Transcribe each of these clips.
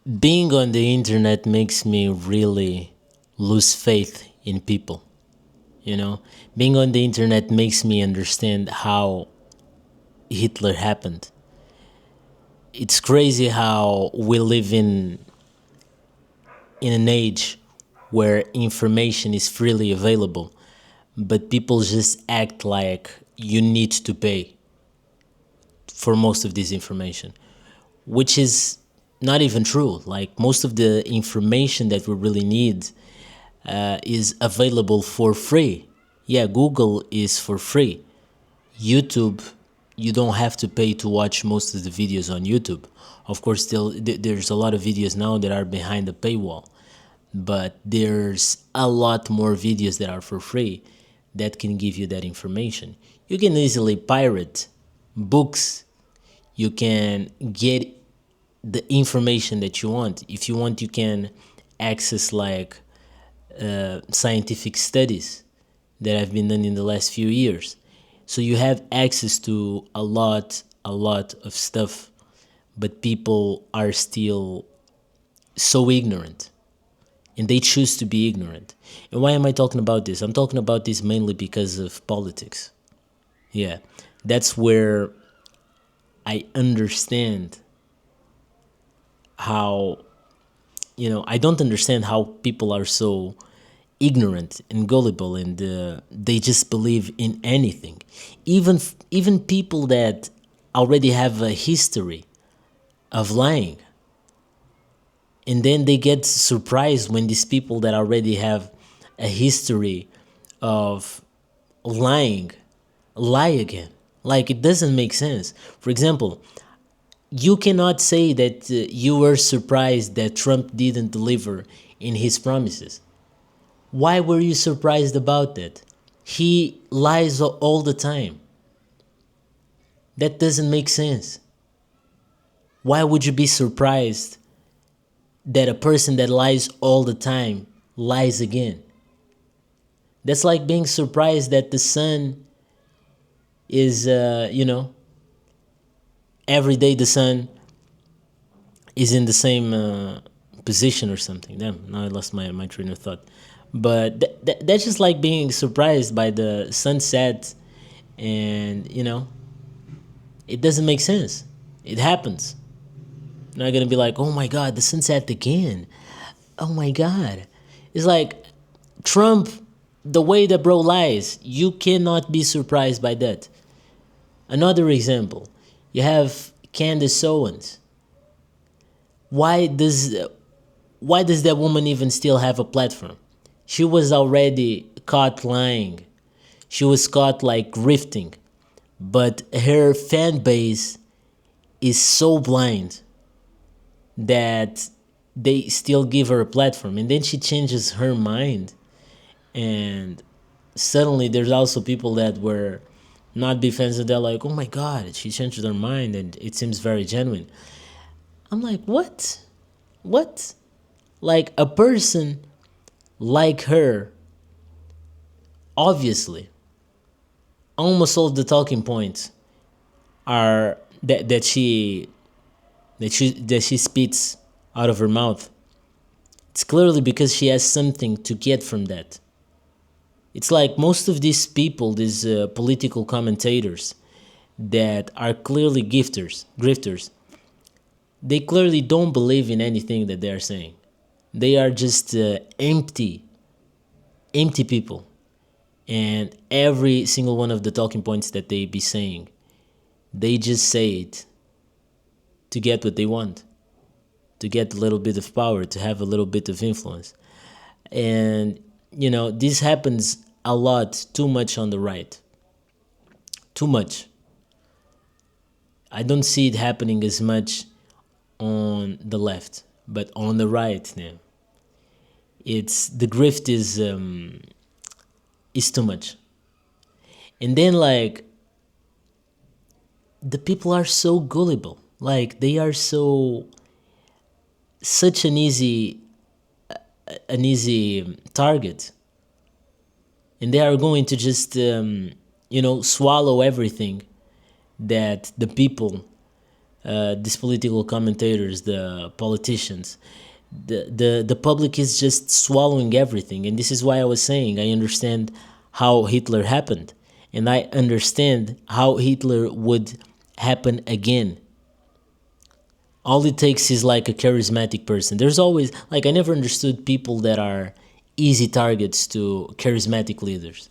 Being on the internet makes me really lose faith in people. You know, being on the internet makes me understand how Hitler happened. It's crazy how we live in an age where information is freely available, but people just act like you need to pay for most of this information, which is not even true. Like most of the information that we really need is available for free. Yeah, Google is for free. YouTube, you don't have to pay to watch most of the videos on YouTube. Of course, still there's a lot of videos now that are behind the paywall, but there's a lot more videos that are for free that can give you that information. You can easily pirate books. You can get the information that you want. If you want, you can access like scientific studies that have been done in the last few years. So you have access to a lot of stuff, but people are still so ignorant and they choose to be ignorant. And why am I talking about this? I'm talking about this mainly because of politics. Yeah, that's where I understand how, I don't understand how people are so ignorant and gullible, and they just believe in anything. Even people that already have a history of lying, and then they get surprised when these people that already have a history of lying lie again. Like, it doesn't make sense. For example, you cannot say that you were surprised that Trump didn't deliver in his promises. Why were you surprised about that? He lies all the time. That doesn't make sense. Why would you be surprised that a person that lies all the time lies again? That's like being surprised that the sun is, every day the sun is in the same position or something. Damn, now I lost my train of thought. But that's just like being surprised by the sunset, and it doesn't make sense. It happens. You're not gonna be like, oh my god, the sunset again. Oh my god. It's like Trump, the way that bro lies, you cannot be surprised by that. Another example, you have Candace Owens. Why does why does that woman even still have a platform? She was already caught lying. She was caught like grifting. But her fan base is so blind that they still give her a platform. And then she changes her mind. And suddenly there's also people that were not big fans, and they're like, oh my god, she changed her mind and it seems very genuine. I'm like, what? What? Like a person like her, obviously, almost all the talking points are that she spits out of her mouth. It's clearly because she has something to get from that. It's like most of these people, these political commentators that are clearly grifters, they clearly don't believe in anything that they're saying. They are just empty people. And every single one of the talking points that they be saying, they just say it to get what they want, to get a little bit of power, to have a little bit of influence. And, this happens a lot, too much on the right. Too much. I don't see it happening as much on the left, but on the right, now, it's the grift is too much. And then like the people are so gullible, like they are such an easy target, and they are going to just swallow everything that the people these political commentators, the politicians, the public is just swallowing everything. And this is why I was saying I understand how Hitler happened, and I understand how Hitler would happen again. All it takes is like a charismatic person. There's always, like, I never understood people that are easy targets to charismatic leaders.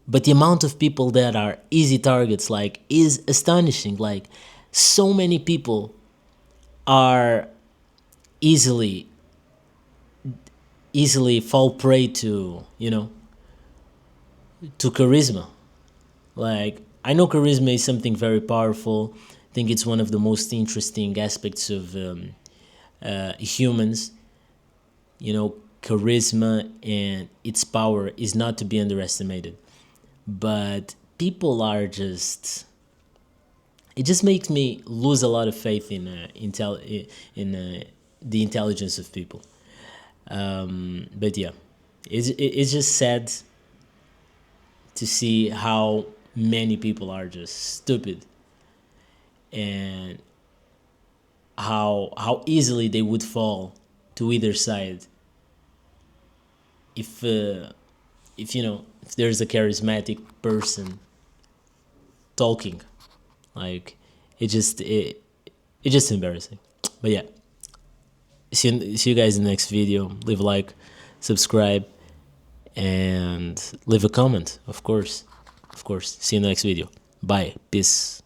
But the amount of people that are easy targets, like, is astonishing. Like, so many people are easily fall prey to, to charisma. Like, I know charisma is something very powerful. I think it's one of the most interesting aspects of humans. Charisma and its power is not to be underestimated. But people are just. It just makes me lose a lot of faith in the intelligence of people. But yeah, it's just sad to see how many people are just stupid, and how easily they would fall to either side if if there's a charismatic person talking. Like, it's just embarrassing. But yeah, see you guys in the next video. Leave a like, subscribe, and leave a comment. Of course. See you in the next video. Bye. Peace.